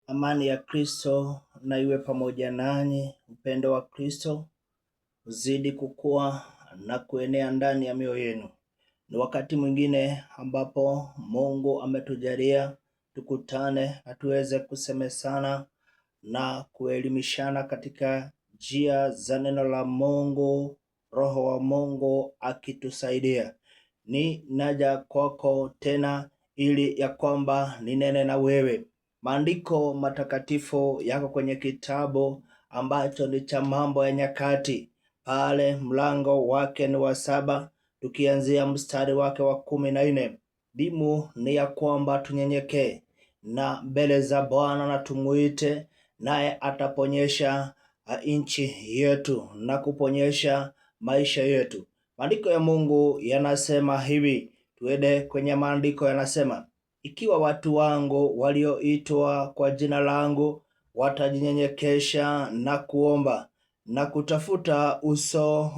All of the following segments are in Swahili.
Amani ya Kristo na iwe pamoja nanyi. Upendo wa Kristo uzidi kukua na kuenea ndani ya mioyo yenu. Ni wakati mwingine ambapo Mungu ametujalia tukutane na tuweze kusemezana na kuelimishana katika njia za neno la Mungu, Roho wa Mungu akitusaidia. Ni naja kwako tena ili ya kwamba ninene na wewe. Maandiko matakatifu yako kwenye kitabu ambacho ni cha Mambo ya Nyakati, pale mlango wake ni wa 7, tukianzia mstari wake wa 14. Dimu ni ya kwamba tunyenyekee na mbele za Bwana na tumuite, naye ataponyesha nchi yetu na kuponyesha maisha yetu. Maandiko ya Mungu yanasema hivi, tuende kwenye maandiko. Yanasema, ikiwa watu wangu walioitwa kwa jina langu watajinyenyekesha na kuomba na kutafuta uso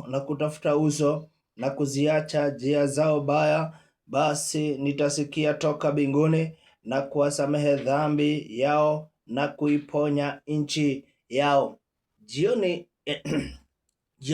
na kuziacha njia zao baya, basi nitasikia toka mbinguni na kuwasamehe dhambi yao na kuiponya nchi yao. Jioni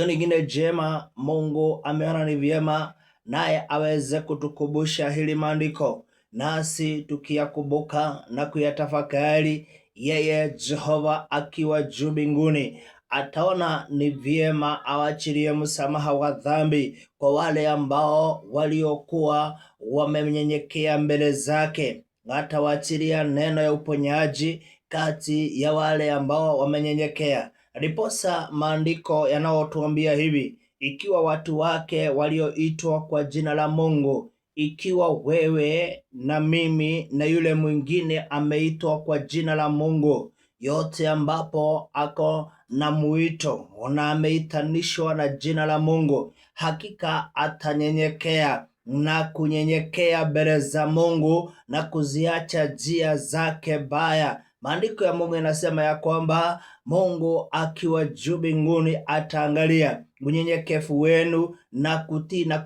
ingine jema Mungu ameona ni vyema naye aweze kutukumbusha hili maandiko, nasi tukiyakumbuka na kuyatafakari, yeye Jehova akiwa juu mbinguni ataona ni vyema awachilie msamaha wa dhambi kwa wale ambao waliokuwa wamenyenyekea mbele zake. Atawachilia neno ya uponyaji kati ya wale ambao wamenyenyekea. Ndiposa maandiko yanayotuambia hivi, ikiwa watu wake walioitwa kwa jina la Mungu, ikiwa wewe na mimi na yule mwingine ameitwa kwa jina la Mungu, yote ambapo ako na muito na ameitanishwa na jina la Mungu, hakika atanyenyekea na kunyenyekea mbele za Mungu na kuziacha njia zake baya. Maandiko ya Mungu yanasema ya kwamba Mungu akiwa juu mbinguni ataangalia unyenyekevu wenu na kutii na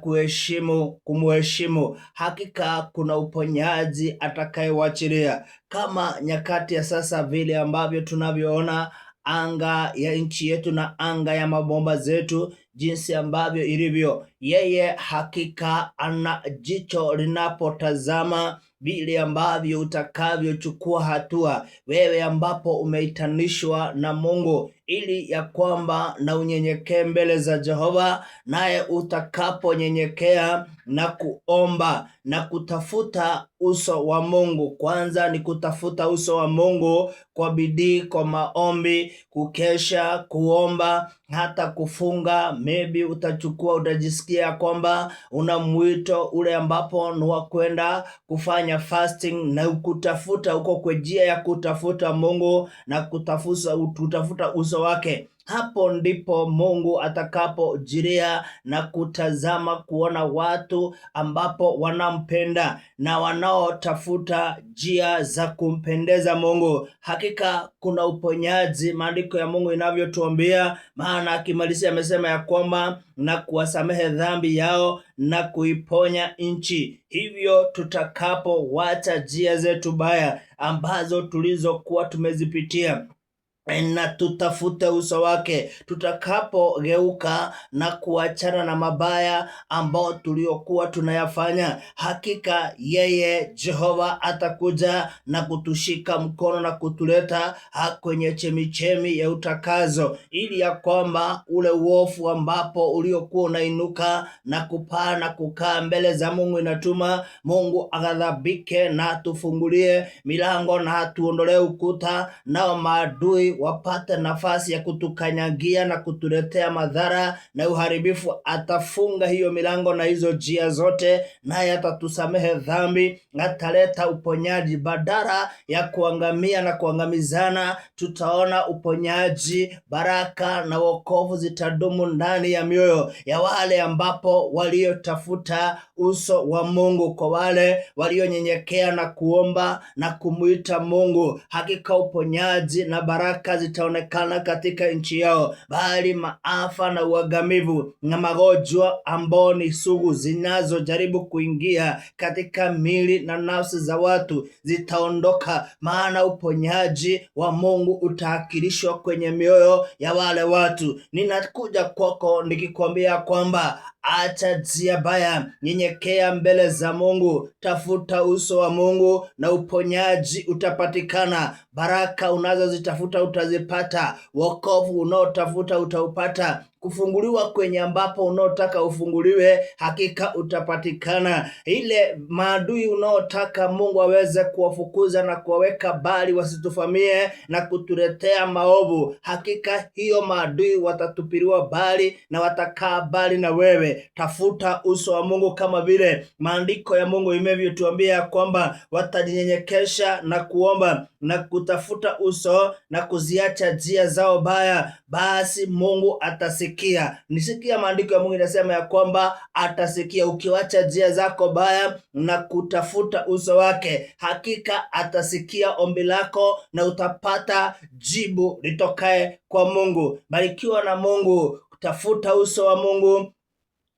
kumheshimu. Hakika kuna uponyaji atakayewachilia, kama nyakati ya sasa vile ambavyo tunavyoona anga ya nchi yetu na anga ya mabomba zetu jinsi ambavyo ilivyo. Yeye hakika ana jicho linapotazama vile ambavyo utakavyochukua hatua wewe ambapo umeitanishwa na Mungu, ili ya kwamba na unyenyekee mbele za Jehova, naye utakaponyenyekea na kuomba na kutafuta uso wa Mungu. Kwanza ni kutafuta uso wa Mungu kwa bidii, kwa maombi, kukesha, kuomba, hata kufunga. Maybe utajisikia kwamba una mwito ule ambapo ni wa kwenda kufanya fasting na kutafuta uko kwa njia ya kutafuta Mungu na kutafuta uso wake. Hapo ndipo Mungu atakapojiria na kutazama kuona watu ambapo wanampenda na wanaotafuta njia za kumpendeza Mungu. Hakika kuna uponyaji, maandiko ya Mungu inavyotuambia, maana akimalizia amesema ya kwamba na kuwasamehe dhambi yao na kuiponya nchi. Hivyo tutakapowacha njia zetu baya ambazo tulizokuwa tumezipitia na tutafute uso wake, tutakapogeuka na kuachana na mabaya ambao tuliokuwa tunayafanya, hakika yeye Jehova atakuja na kutushika mkono na kutuleta kwenye chemichemi ya utakazo, ili ya kwamba ule uofu ambapo uliokuwa unainuka na kupaa na kukaa mbele za Mungu, inatuma Mungu aghadhabike na tufungulie milango na tuondolee ukuta, nao maadui wapate nafasi ya kutukanyagia na kutuletea madhara na uharibifu. Atafunga hiyo milango na hizo njia zote, naye atatusamehe dhambi, ataleta uponyaji. Badala ya kuangamia na kuangamizana, tutaona uponyaji, baraka na wokovu zitadumu ndani ya mioyo ya wale ambapo waliotafuta uso wa Mungu, kwa wale walionyenyekea na kuomba na kumuita Mungu. Hakika uponyaji na baraka baraka zitaonekana katika nchi yao, bali maafa na uangamivu na magonjwa ambao ni sugu zinazojaribu kuingia katika mili na nafsi za watu zitaondoka, maana uponyaji wa Mungu utaakilishwa kwenye mioyo ya wale watu. Ninakuja kwako nikikwambia kwamba acha njia baya, nyenyekea mbele za Mungu, tafuta uso wa Mungu na uponyaji utapatikana. Baraka unazozitafuta utazipata, wokovu unaotafuta utaupata, kufunguliwa kwenye ambapo unaotaka ufunguliwe hakika utapatikana. Ile maadui unaotaka Mungu aweze kuwafukuza na kuwaweka bali wasitufamie na kutuletea maovu, hakika hiyo maadui watatupiliwa bali na watakaa bali na wewe. Tafuta uso wa Mungu kama vile maandiko ya Mungu imevyotuambia kwamba watajinyenyekesha na kuomba na kutafuta uso na kuziacha njia zao baya, basi Mungu atasikia. Nisikia maandiko ya Mungu inasema ya kwamba atasikia. Ukiwacha njia zako baya na kutafuta uso wake, hakika atasikia ombi lako na utapata jibu litokae kwa Mungu. Barikiwa na Mungu, tafuta uso wa Mungu,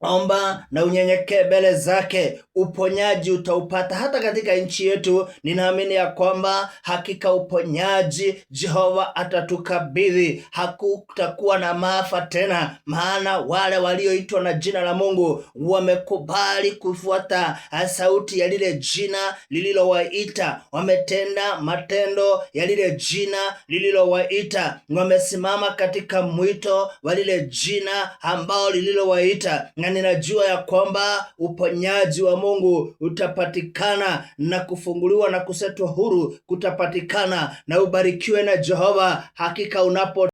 omba na unyenyekee mbele zake, uponyaji utaupata. Hata katika nchi yetu ninaamini ya kwamba hakika uponyaji Jehova atatukabidhi. Hakutakuwa na maafa tena, maana wale walioitwa na jina la Mungu wamekubali kufuata sauti ya lile jina lililowaita, wametenda matendo ya lile jina lililowaita, wamesimama katika mwito wa lile jina ambao lililowaita. Na ninajua ya kwamba uponyaji wa Mungu utapatikana na kufunguliwa na kusetwa huru kutapatikana. Na ubarikiwe na Jehova hakika unapo